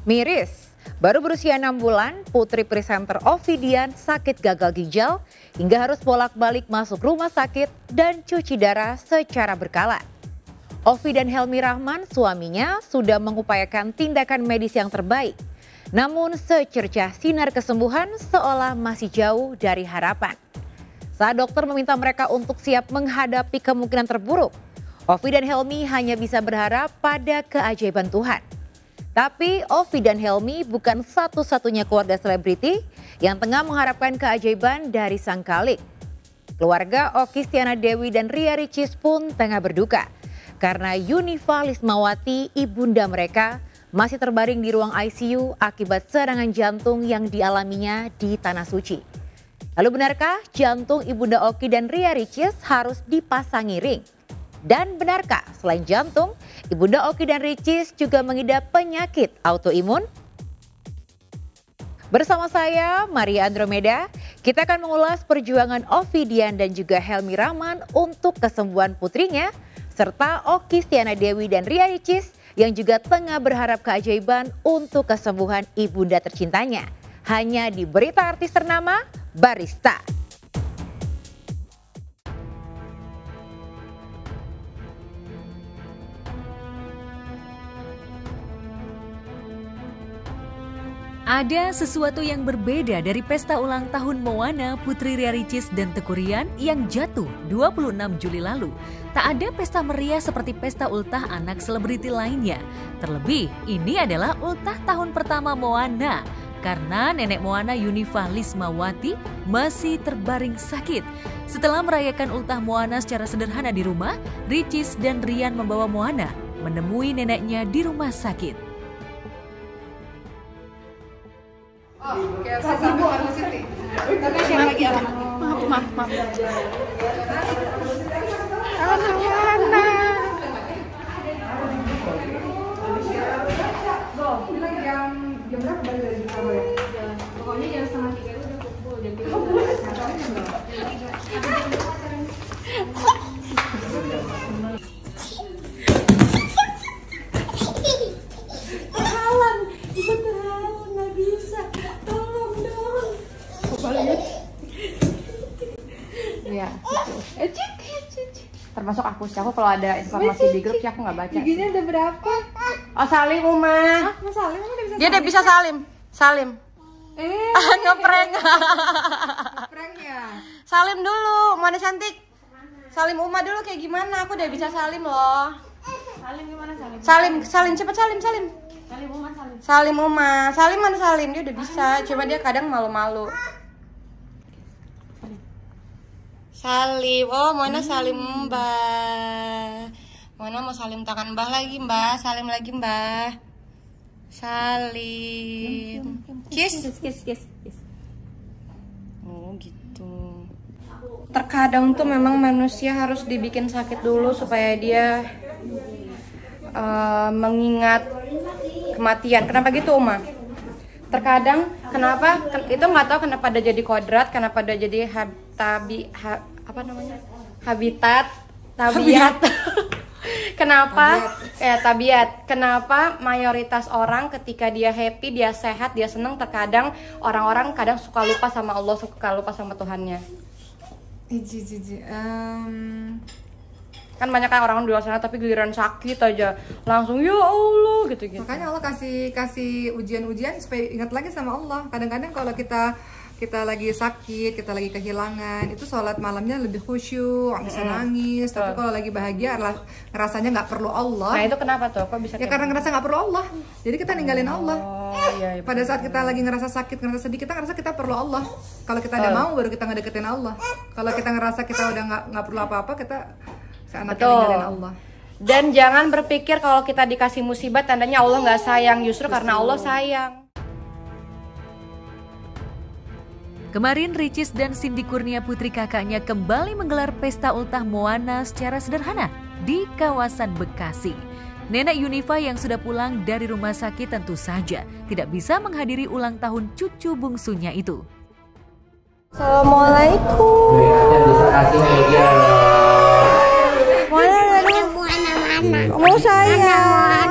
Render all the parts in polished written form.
Miris, baru berusia 6 bulan, putri presenter Ovidian sakit gagal ginjal hingga harus bolak-balik masuk rumah sakit dan cuci darah secara berkala. Ovi dan Helmi Rahman, suaminya, sudah mengupayakan tindakan medis yang terbaik. Namun secercah sinar kesembuhan seolah masih jauh dari harapan. Saat dokter meminta mereka untuk siap menghadapi kemungkinan terburuk, Ovi dan Helmi hanya bisa berharap pada keajaiban Tuhan. Tapi Ovi dan Helmi bukan satu-satunya keluarga selebriti yang tengah mengharapkan keajaiban dari Sang Khalik. Keluarga Okky Stiana Dewi dan Ria Ricis pun tengah berduka karena Yunifa Lismawati, ibunda mereka, masih terbaring di ruang ICU akibat serangan jantung yang dialaminya di Tanah Suci. Lalu benarkah jantung ibunda Okky dan Ria Ricis harus dipasangi ring? Dan benarkah selain jantung, ibunda Okky dan Ricis juga mengidap penyakit autoimun? Bersama saya, Maria Andromeda, kita akan mengulas perjuangan Ovidian dan juga Helmi Rahman untuk kesembuhan putrinya, serta Okky Stiana Dewi dan Ria Ricis yang juga tengah berharap keajaiban untuk kesembuhan ibunda tercintanya. Hanya di Berita Artis Ternama, Barista. Ada sesuatu yang berbeda dari pesta ulang tahun Moana Putri Ria Ricis dan Teuku Ryan yang jatuh 26 Juli lalu. Tak ada pesta meriah seperti pesta ultah anak selebriti lainnya. Terlebih, ini adalah ultah tahun pertama Moana. Karena nenek Moana Yunifa Lismawati masih terbaring sakit. Setelah merayakan ultah Moana secara sederhana di rumah, Ricis dan Ryan membawa Moana menemui neneknya di rumah sakit. Oh, kayak sama Karlo Siti. Tapi siapa lagi anak? Maaf. Jam berapa balik dari Surabaya? Pokoknya jam 2:30 itu udah kumpul. Jam 3. Iya, termasuk aku sih. Aku kalau ada informasi di grup sih aku nggak baca. Giginya udah berapa? Oh, Salim Uma. Mau Salim? Dia udah bisa Salim. Ngeprank. Ngeprank ya. Salim dulu, mana cantik? Salim Uma dulu kayak gimana? Aku udah bisa Salim loh. Salim gimana Salim? Salim cepet Salim. Salim Uma. Salim mana Salim? Dia udah bisa. Cuma dia kadang malu-malu. Salim, oh Mona salim Mbah. Mona mau salim tangan Mbah lagi Mbah, salim lagi Mbah. Salim. Kiss. Oh gitu. Terkadang tuh memang manusia harus dibikin sakit dulu supaya dia mengingat kematian. Kenapa gitu Uma? Terkadang kenapa? Itu nggak tahu kenapa ada jadi kodrat, kenapa ada jadi habitat. Kenapa mayoritas orang ketika dia happy, dia sehat, dia seneng, terkadang orang-orang kadang suka lupa sama Allah, suka lupa sama Tuhannya. Kan banyak kan orang di luar sana tapi giliran sakit aja langsung ya Allah gitu. Makanya Allah kasih ujian-ujian supaya ingat lagi sama Allah. Kadang-kadang kalau kita lagi sakit, kita lagi kehilangan, itu sholat malamnya lebih khusyuk, bisa nangis. Tapi kalau lagi bahagia, ngerasanya nggak perlu Allah. Nah itu kenapa tuh? Kok bisa? Ya karena ngerasa nggak perlu Allah. Jadi kita ninggalin Allah. Iya, pada saat kita lagi ngerasa sakit, ngerasa sedih, kita ngerasa kita perlu Allah. Kalau kita udah mau, baru kita ngedeketin Allah. Kalau kita ngerasa kita udah nggak perlu apa-apa, kita seenaknya ninggalin Allah. Dan jangan berpikir kalau kita dikasih musibah tandanya Allah nggak sayang, justru karena Allah sayang. Kemarin Ricis dan Cindy Kurnia putri kakaknya kembali menggelar pesta ultah Moana secara sederhana di kawasan Bekasi. Nenek Yunifa yang sudah pulang dari rumah sakit tentu saja tidak bisa menghadiri ulang tahun cucu bungsunya itu. Assalamualaikum. Moana, mau sayang.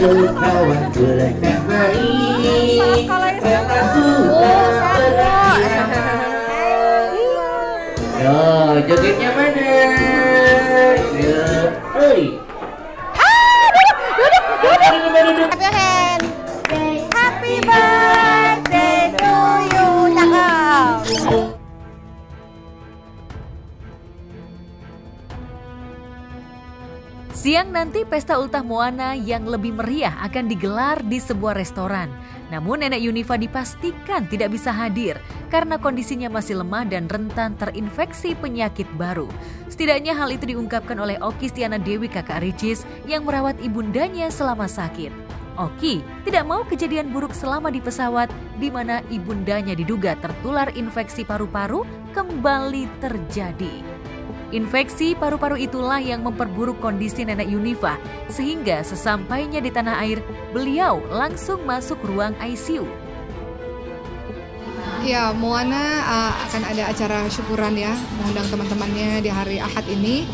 kawanku lekas baik. Aku oh, jogetnya mana? Ya, oi. Happy hand. Happy birthday to you, cakep. Siang nanti pesta ultah Moana yang lebih meriah akan digelar di sebuah restoran. Namun nenek Yunifa dipastikan tidak bisa hadir karena kondisinya masih lemah dan rentan terinfeksi penyakit baru. Setidaknya hal itu diungkapkan oleh Oki Stiana Dewi kakak Ricis yang merawat ibundanya selama sakit. Oki tidak mau kejadian buruk selama di pesawat di mana ibundanya diduga tertular infeksi paru-paru kembali terjadi. Infeksi paru-paru itulah yang memperburuk kondisi nenek Yunifa, sehingga sesampainya di tanah air, beliau langsung masuk ruang ICU. Ya, Moana akan ada acara syukuran ya, mengundang teman-temannya di hari Ahad ini.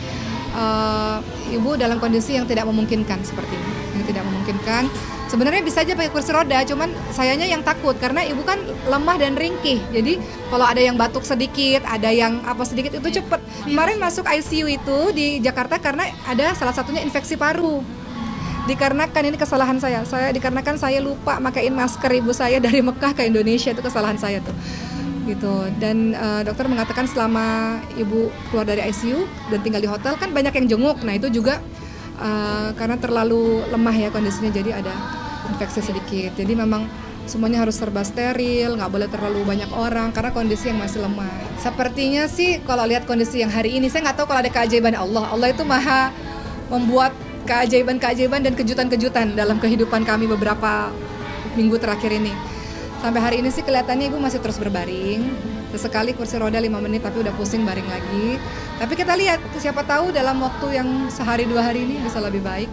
Ibu dalam kondisi yang tidak memungkinkan seperti ini, yang tidak memungkinkan. Sebenarnya bisa aja pakai kursi roda, cuman sayanya yang takut karena ibu kan lemah dan ringkih. Jadi kalau ada yang batuk sedikit, ada yang apa sedikit itu cepet. Kemarin masuk ICU itu di Jakarta karena ada salah satunya infeksi paru. Dikarenakan ini kesalahan saya dikarenakan saya lupa makain masker ibu saya dari Mekah ke Indonesia, itu kesalahan saya tuh. Gitu. Dan dokter mengatakan selama ibu keluar dari ICU dan tinggal di hotel kan banyak yang jenguk. Nah itu juga karena terlalu lemah ya kondisinya, jadi ada infeksi sedikit. Jadi memang semuanya harus serba steril, nggak boleh terlalu banyak orang karena kondisi yang masih lemah. Sepertinya sih kalau lihat kondisi yang hari ini, saya nggak tahu kalau ada keajaiban Allah. Allah itu maha membuat keajaiban-keajaiban dan kejutan-kejutan dalam kehidupan kami beberapa minggu terakhir ini. Sampai hari ini sih kelihatannya ibu masih terus berbaring. Sesekali kursi roda 5 menit tapi udah pusing baring lagi. Tapi kita lihat, siapa tahu dalam waktu yang sehari 2 hari ini bisa lebih baik.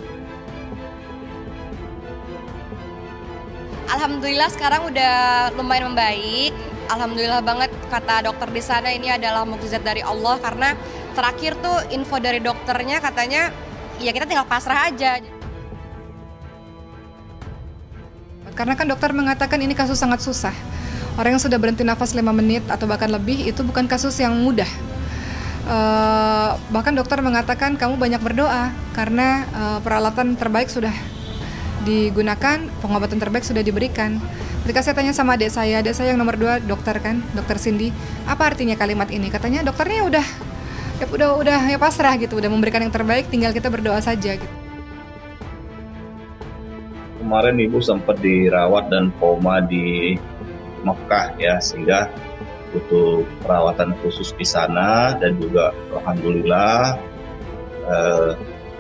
Alhamdulillah sekarang udah lumayan membaik. Alhamdulillah banget, kata dokter di sana ini adalah mukjizat dari Allah karena terakhir tuh info dari dokternya katanya ya kita tinggal pasrah aja. Karena kan dokter mengatakan ini kasus sangat susah. Orang yang sudah berhenti nafas 5 menit atau bahkan lebih itu bukan kasus yang mudah. Bahkan dokter mengatakan kamu banyak berdoa karena peralatan terbaik sudah digunakan, pengobatan terbaik sudah diberikan. Ketika saya tanya sama adik saya yang nomor 2 dokter kan, dokter Cindy, apa artinya kalimat ini? Katanya dokternya udah ya pasrah gitu, udah memberikan yang terbaik, tinggal kita berdoa saja gitu. Kemarin ibu sempat dirawat dan koma di Mekah ya, sehingga butuh perawatan khusus di sana dan juga alhamdulillah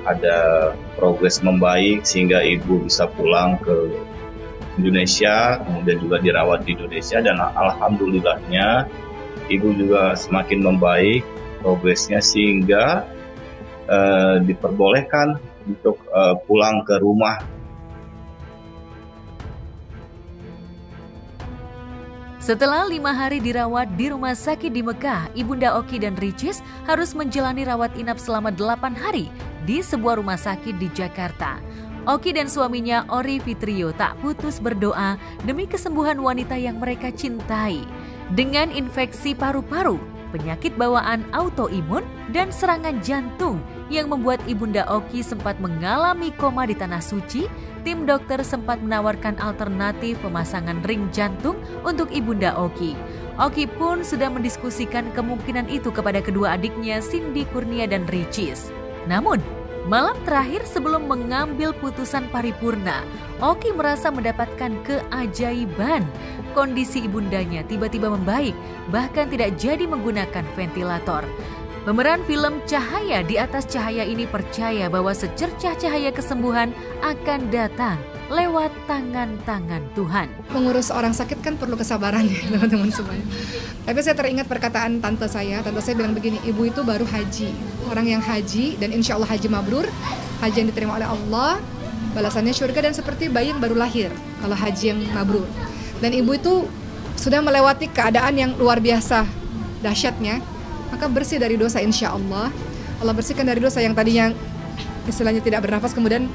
ada progres membaik sehingga ibu bisa pulang ke Indonesia, kemudian juga dirawat di Indonesia dan alhamdulillahnya ibu juga semakin membaik progresnya sehingga diperbolehkan untuk pulang ke rumah. Setelah 5 hari dirawat di rumah sakit di Mekah, Ibunda Oki dan Ricis harus menjalani rawat inap selama 8 hari di sebuah rumah sakit di Jakarta. Oki dan suaminya Ori Fitrio tak putus berdoa demi kesembuhan wanita yang mereka cintai. Dengan infeksi paru-paru, penyakit bawaan autoimun, dan serangan jantung yang membuat Ibunda Oki sempat mengalami koma di Tanah Suci, tim dokter sempat menawarkan alternatif pemasangan ring jantung untuk Ibunda Oki. Oki pun sudah mendiskusikan kemungkinan itu kepada kedua adiknya Cindy Kurnia dan Ricis. Namun, malam terakhir sebelum mengambil putusan paripurna, Oki merasa mendapatkan keajaiban. Kondisi ibundanya tiba-tiba membaik, bahkan tidak jadi menggunakan ventilator. Pemeran film Cahaya di Atas Cahaya ini percaya bahwa secercah cahaya kesembuhan akan datang lewat tangan-tangan Tuhan. Mengurus orang sakit kan perlu kesabaran ya teman-teman semuanya. Tapi saya teringat perkataan tante saya bilang begini, ibu itu baru haji. Orang yang haji dan insya Allah haji mabrur, haji yang diterima oleh Allah, balasannya surga dan seperti bayi yang baru lahir kalau haji yang mabrur. Dan ibu itu sudah melewati keadaan yang luar biasa dahsyatnya, maka bersih dari dosa insya Allah. Allah bersihkan dari dosa yang tadinya istilahnya tidak bernafas kemudian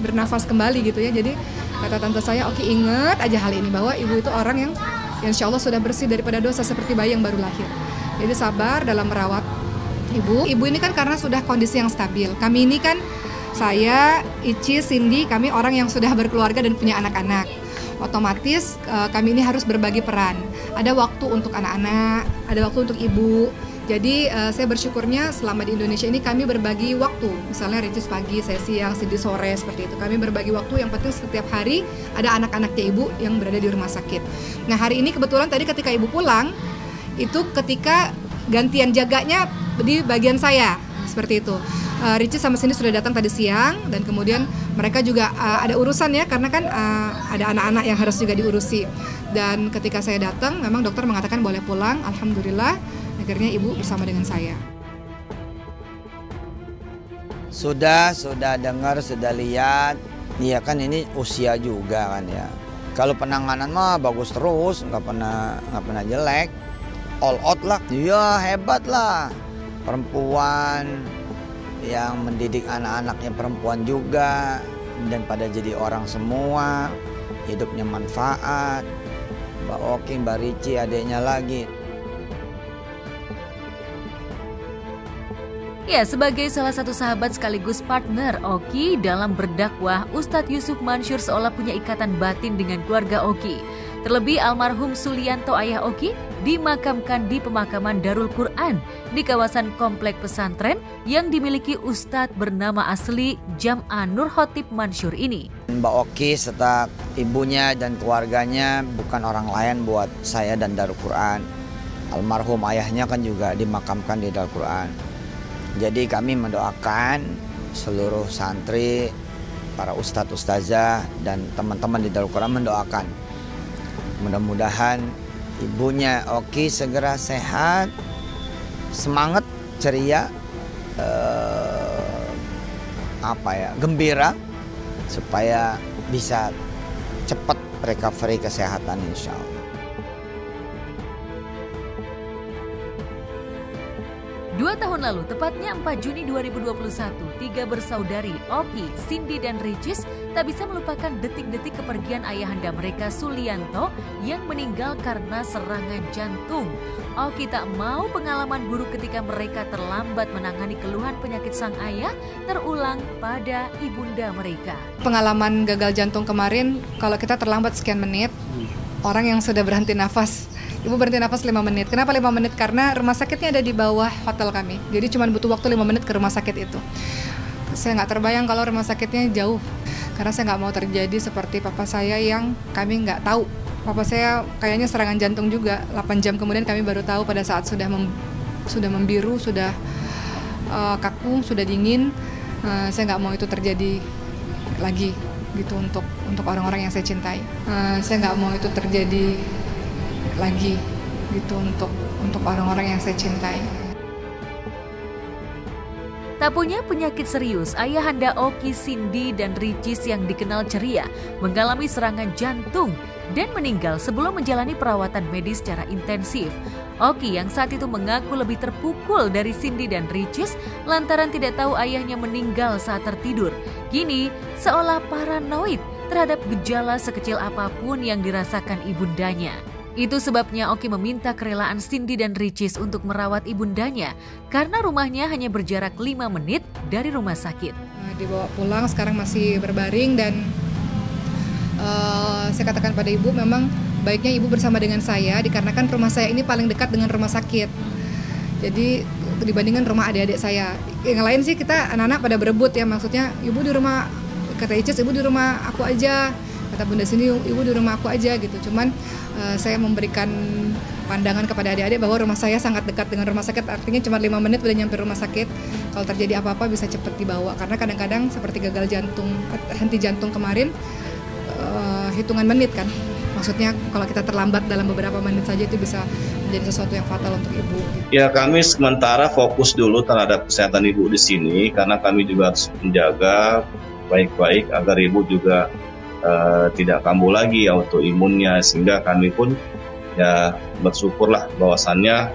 bernafas kembali gitu ya. Jadi kata tante saya, oke, ingat aja hal ini bahwa ibu itu orang yang insya Allah sudah bersih daripada dosa seperti bayi yang baru lahir. Jadi sabar dalam merawat ibu. Ibu ini kan karena sudah kondisi yang stabil. Kami ini kan, saya, Ici, Cindy, kami orang yang sudah berkeluarga dan punya anak-anak. Otomatis kami ini harus berbagi peran. Ada waktu untuk anak-anak, ada waktu untuk ibu. Jadi saya bersyukurnya selama di Indonesia ini kami berbagi waktu. Misalnya Ricis pagi, saya siang, Cindy sore, seperti itu. Kami berbagi waktu, yang penting setiap hari ada anak-anaknya ibu yang berada di rumah sakit. Nah hari ini kebetulan tadi ketika ibu pulang, itu ketika gantian jaganya di bagian saya, seperti itu. Ricis sama Cindy sudah datang tadi siang, dan kemudian mereka juga ada urusan ya, karena kan ada anak-anak yang harus juga diurusi. Dan ketika saya datang, memang dokter mengatakan boleh pulang, alhamdulillah. Akhirnya ibu bersama dengan saya. Sudah dengar, sudah lihat. Iya kan ini usia juga kan ya. Kalau penanganan mah bagus terus, nggak pernah jelek. All out lah. Iya hebat lah. Perempuan yang mendidik anak-anaknya perempuan juga, dan pada jadi orang semua, hidupnya manfaat. Mbak Oki, Mbak Rici, adiknya lagi. Ya, sebagai salah satu sahabat sekaligus partner Oki dalam berdakwah, Ustadz Yusuf Mansur seolah punya ikatan batin dengan keluarga Oki. Terlebih almarhum Sulianto ayah Oki dimakamkan di pemakaman Darul Quran di kawasan komplek pesantren yang dimiliki Ustadz bernama asli Jam'ah Nur Khotib Mansur ini. Mbak Oki serta ibunya dan keluarganya bukan orang lain buat saya dan Darul Quran. Almarhum ayahnya kan juga dimakamkan di Darul Quran. Jadi kami mendoakan seluruh santri, para ustadz, ustazah, dan teman-teman di Darul Quran mendoakan. Mudah-mudahan ibunya Oki segera sehat, semangat, ceria, gembira, supaya bisa cepat recovery kesehatan insya Allah. 2 tahun lalu, tepatnya 4 Juni 2021, 3 bersaudari, Oki, Cindy, dan Ricis tak bisa melupakan detik-detik kepergian ayahanda mereka Sulianto yang meninggal karena serangan jantung. Oki tak mau pengalaman buruk ketika mereka terlambat menangani keluhan penyakit sang ayah terulang pada ibunda mereka. Pengalaman gagal jantung kemarin, kalau kita terlambat sekian menit, orang yang sudah berhenti nafas, ibu berhenti nafas 5 menit. Kenapa 5 menit? Karena rumah sakitnya ada di bawah hotel kami. Jadi cuma butuh waktu 5 menit ke rumah sakit itu. Saya nggak terbayang kalau rumah sakitnya jauh. Karena saya nggak mau terjadi seperti papa saya yang kami nggak tahu. Papa saya kayaknya serangan jantung juga. 8 jam kemudian kami baru tahu pada saat sudah membiru, sudah kaku, sudah dingin. Saya nggak mau itu terjadi lagi gitu untuk orang-orang yang saya cintai. Saya nggak mau itu terjadi lagi gitu untuk orang-orang yang saya cintai. Tak punya penyakit serius, ayahanda Oki, Cindy, dan Ricis yang dikenal ceria mengalami serangan jantung dan meninggal sebelum menjalani perawatan medis secara intensif. Oki yang saat itu mengaku lebih terpukul dari Cindy dan Ricis lantaran tidak tahu ayahnya meninggal saat tertidur. Kini seolah paranoid terhadap gejala sekecil apapun yang dirasakan ibundanya. Itu sebabnya Oki meminta kerelaan Cindy dan Ricis untuk merawat ibundanya karena rumahnya hanya berjarak 5 menit dari rumah sakit. Dibawa pulang, sekarang masih berbaring, dan saya katakan pada ibu memang baiknya ibu bersama dengan saya dikarenakan rumah saya ini paling dekat dengan rumah sakit. Jadi dibandingkan rumah adik-adik saya. Yang lain sih kita anak-anak pada berebut ya, maksudnya ibu di rumah, kata Ricis, ibu di rumah aku aja. Kata Bunda Cindy, ibu di rumah aku aja gitu. Cuman saya memberikan pandangan kepada adik-adik bahwa rumah saya sangat dekat dengan rumah sakit. Artinya cuma 5 menit udah nyampe rumah sakit. Kalau terjadi apa-apa bisa cepat dibawa. Karena kadang-kadang seperti gagal jantung, henti jantung kemarin, hitungan menit kan. Maksudnya kalau kita terlambat dalam beberapa menit saja itu bisa menjadi sesuatu yang fatal untuk ibu. Ya, kami sementara fokus dulu terhadap kesehatan ibu di sini karena kami juga harus menjaga baik-baik agar ibu juga tidak kambuh lagi autoimunnya, sehingga kami pun ya bersyukurlah bahwasannya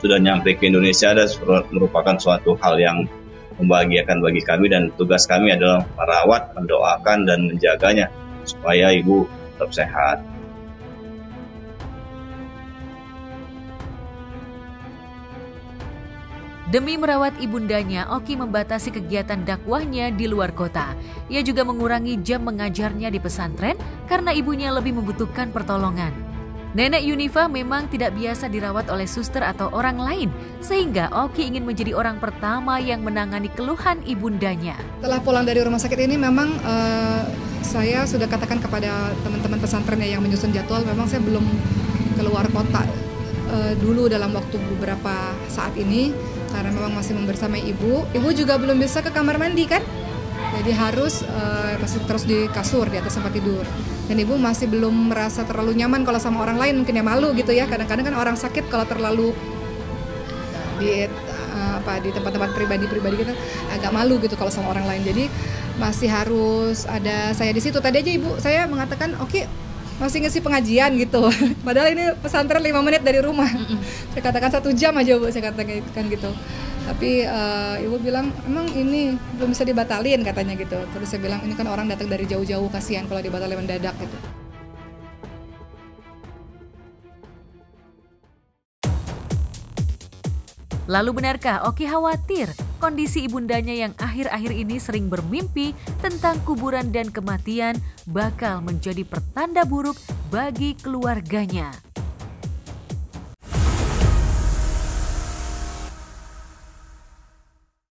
sudah nyampe ke Indonesia dan merupakan suatu hal yang membahagiakan bagi kami, dan tugas kami adalah merawat, mendoakan, dan menjaganya supaya ibu tetap sehat. Demi merawat ibundanya, Oki membatasi kegiatan dakwahnya di luar kota. Ia juga mengurangi jam mengajarnya di pesantren karena ibunya lebih membutuhkan pertolongan. Nenek Yunifa memang tidak biasa dirawat oleh suster atau orang lain, sehingga Oki ingin menjadi orang pertama yang menangani keluhan ibundanya. Setelah pulang dari rumah sakit ini memang saya sudah katakan kepada teman-teman pesantrennya yang menyusun jadwal, memang saya belum keluar kota dulu dalam waktu beberapa saat ini, karena memang masih membersamai ibu. Ibu juga belum bisa ke kamar mandi kan, jadi harus masih terus di kasur, di atas tempat tidur. Dan ibu masih belum merasa terlalu nyaman kalau sama orang lain, mungkin ya malu gitu ya. Kadang-kadang kan orang sakit kalau terlalu di tempat-tempat pribadi kita agak malu gitu kalau sama orang lain. Jadi masih harus ada saya di situ. Tadi aja ibu saya mengatakan oke, masih ngisi pengajian gitu. Padahal ini pesantren 5 menit dari rumah. Saya katakan 1 jam aja bu, saya katakan gitu. Tapi ibu bilang emang ini belum bisa dibatalin katanya gitu. Terus saya bilang ini kan orang datang dari jauh-jauh, kasihan kalau dibatalin mendadak gitu. Lalu benarkah Oki khawatir kondisi ibundanya yang akhir-akhir ini sering bermimpi tentang kuburan dan kematian bakal menjadi pertanda buruk bagi keluarganya?